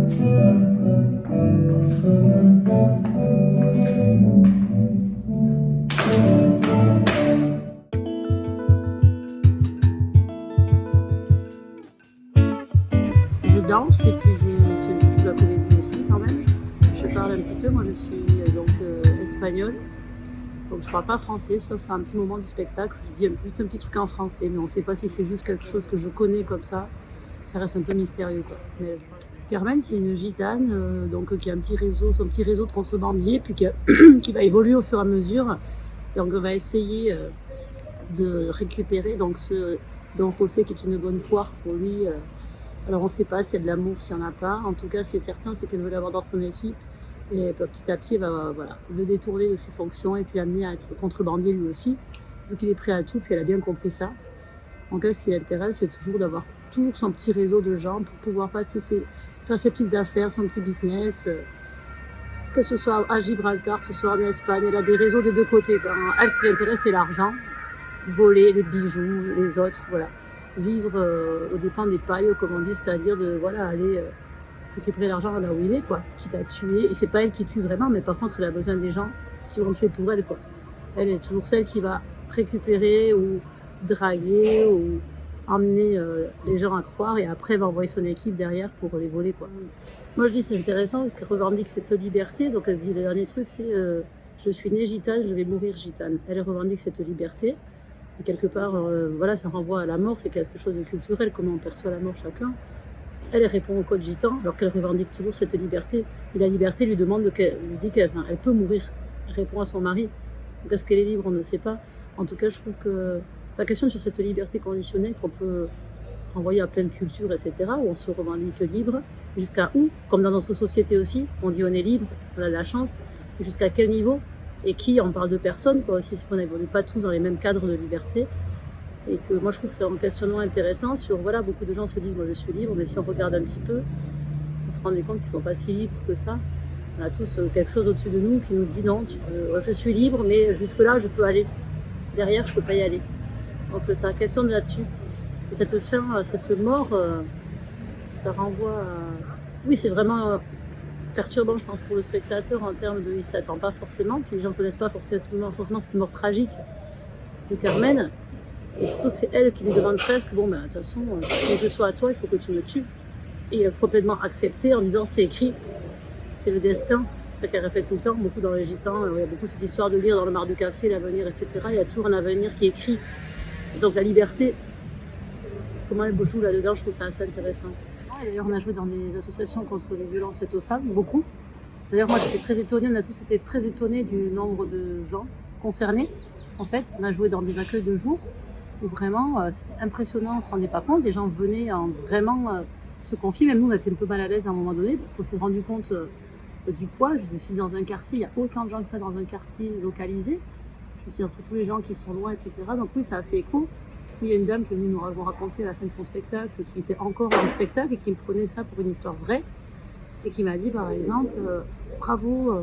Je danse et puis je joue la comédie aussi quand même. Je parle un petit peu, moi je suis espagnole, donc je parle pas français sauf à un petit moment du spectacle. Je dis juste un petit truc en français, mais on sait pas si c'est juste quelque chose que je connais comme ça reste un peu mystérieux quoi. Mais Carmen c'est une gitane qui a un petit réseau, son petit réseau de contrebandiers, puis qui va évoluer au fur et à mesure. Donc on va essayer de récupérer ce Don José qui est une bonne poire pour lui. Alors on ne sait pas s'il y a de l'amour, s'il n'y en a pas. En tout cas, ce qui est certain, c'est qu'elle veut l'avoir dans son équipe. Et petit à petit, elle va le détourner de ses fonctions et puis l'amener à être contrebandier lui aussi. Donc il est prêt à tout, puis elle a bien compris ça. Donc elle, ce qui l'intéresse, c'est toujours d'avoir toujours son petit réseau de gens pour pouvoir faire ses petites affaires, son petit business. Que ce soit à Gibraltar, que ce soit en Espagne, elle a des réseaux des deux côtés. Elle, ce qui l'intéresse, c'est l'argent. Voler les bijoux, les autres, voilà. Vivre aux dépens des pailles, comme on dit, c'est-à-dire aller récupérer l'argent là où il est, quoi, quitte à tuer. Et c'est pas elle qui tue vraiment, mais par contre, elle a besoin des gens qui vont tuer pour elle, quoi. Elle est toujours celle qui va récupérer ou draguer ou emmener les gens à croire, et après elle va envoyer son équipe derrière pour les voler, quoi. Moi je dis c'est intéressant parce qu'elle revendique cette liberté. Donc elle dit le dernier truc c'est je suis née gitane, je vais mourir gitane. Elle revendique cette liberté. Et quelque part, ça renvoie à la mort, c'est quelque chose de culturel, comment on perçoit la mort chacun. Elle répond au code gitan, alors qu'elle revendique toujours cette liberté. Et la liberté lui dit qu'elle peut mourir. Elle répond à son mari. Donc est-ce qu'elle est libre, on ne sait pas. En tout cas, je trouve que ça questionne sur cette liberté conditionnelle qu'on peut renvoyer à plein de cultures, etc., où on se revendique libre. Jusqu'à où, comme dans notre société aussi, on dit on est libre, on a de la chance. Et jusqu'à quel niveau ? Et qui, on parle de personnes, quoi, aussi, c'est qu'on n'évolue pas tous dans les mêmes cadres de liberté. Et que moi, je trouve que c'est un questionnement intéressant sur, beaucoup de gens se disent, moi, je suis libre, mais si on regarde un petit peu, on se rend compte qu'ils ne sont pas si libres que ça. On a tous quelque chose au-dessus de nous qui nous dit, non, je suis libre, mais jusque-là, je peux aller. Derrière, je ne peux pas y aller. Donc, ça questionne là-dessus. Et cette fin, cette mort, ça renvoie à... Oui, c'est vraiment... perturbant, je pense, pour le spectateur en termes de... Il ne s'attend pas forcément, puis les gens ne connaissent pas forcément cette mort tragique de Carmen. Et surtout que c'est elle qui lui demande presque, de toute façon, pour que je sois à toi, il faut que tu me tues. Et complètement accepté en disant, c'est écrit, c'est le destin. C'est ça qu'elle répète tout le temps, beaucoup dans les gitans. Il y a beaucoup cette histoire de lire dans le mar de café, l'avenir, etc. Il y a toujours un avenir qui est écrit. Et donc la liberté, comment elle joue là-dedans, je trouve ça assez intéressant. Et d'ailleurs, on a joué dans des associations contre les violences faites aux femmes, beaucoup. D'ailleurs, moi, j'étais très étonnée, on a tous été très étonnés du nombre de gens concernés. En fait, on a joué dans des accueils de jour où vraiment, c'était impressionnant, on ne se rendait pas compte. Des gens venaient vraiment se confier. Même nous, on était un peu mal à l'aise à un moment donné parce qu'on s'est rendu compte du poids. Je me suis dit, dans un quartier, il y a autant de gens que ça dans un quartier localisé. Je me suis dit, entre tous les gens qui sont loin, etc. Donc oui, ça a fait écho. Il y a une dame qui est venue nous raconter à la fin de son spectacle, qui était encore en spectacle et qui me prenait ça pour une histoire vraie. Et qui m'a dit, par exemple, bravo,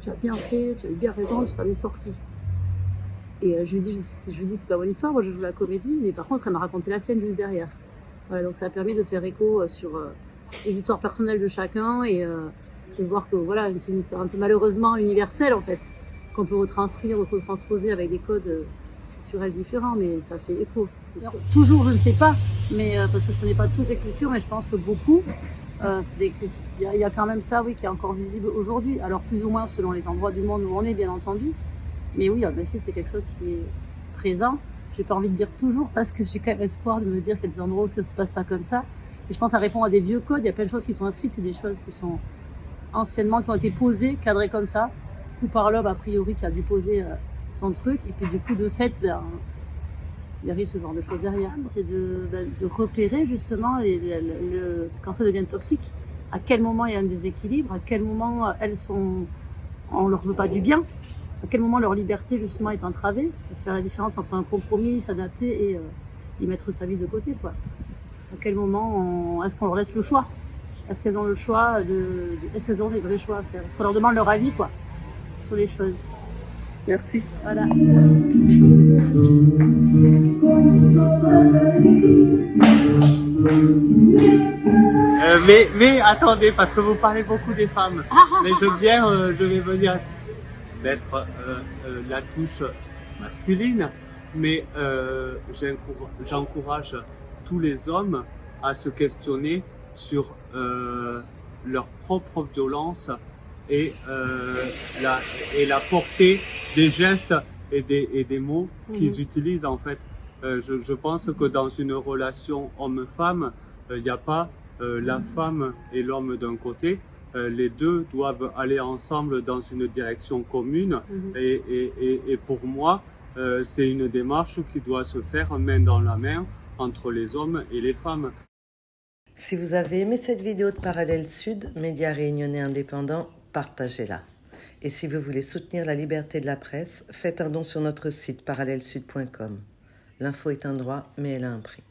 tu as bien fait, tu as eu bien raison, tu t'en es sortie. Et je lui dis, c'est pas mon histoire, moi je joue la comédie, mais par contre, elle m'a raconté la sienne juste derrière. Voilà, donc ça a permis de faire écho sur les histoires personnelles de chacun et de voir que c'est une histoire un peu malheureusement universelle en fait, qu'on peut retransposer avec des codes culturels différents, mais ça fait écho, c'est sûr. Toujours, je ne sais pas, mais parce que je ne connais pas toutes les cultures, mais je pense que beaucoup, il y a quand même ça, oui, qui est encore visible aujourd'hui. Alors plus ou moins selon les endroits du monde où on est, bien entendu. Mais oui, en effet, c'est quelque chose qui est présent. J'ai pas envie de dire toujours parce que j'ai quand même espoir de me dire qu'il y a des endroits où ça ne se passe pas comme ça. Et je pense que ça répond à des vieux codes. Il y a plein de choses qui sont inscrites. C'est des choses qui sont anciennement, qui ont été posées, cadrées comme ça. Du coup, par l'homme, a priori, qui a dû poser son truc. Et puis, du coup, de fait, il arrive ce genre de choses derrière. C'est de repérer, justement, quand ça devient toxique. À quel moment il y a un déséquilibre. À quel moment on leur veut pas du bien. À quel moment leur liberté, justement, est entravée. Faire la différence entre un compromis, s'adapter et y mettre sa vie de côté, quoi. À quel moment est-ce qu'on leur laisse le choix? Est-ce qu'elles ont le choix est-ce qu'elles ont des vrais choix à faire? Est-ce qu'on leur demande leur avis, quoi, sur les choses? Merci. Voilà. Mais attendez, parce que vous parlez beaucoup des femmes. Mais je vais venir mettre la touche masculine, mais j'encourage tous les hommes à se questionner sur leur propre violence et la portée des gestes et des mots qu'ils utilisent en fait. Je pense que dans une relation homme-femme, il n'y a pas la femme et l'homme d'un côté. Les deux doivent aller ensemble dans une direction commune. Et pour moi, c'est une démarche qui doit se faire main dans la main entre les hommes et les femmes. Si vous avez aimé cette vidéo de Parallèle Sud, média réunionnais indépendant, partagez-la. Et si vous voulez soutenir la liberté de la presse, faites un don sur notre site parallèlesud.com. L'info est un droit, mais elle a un prix.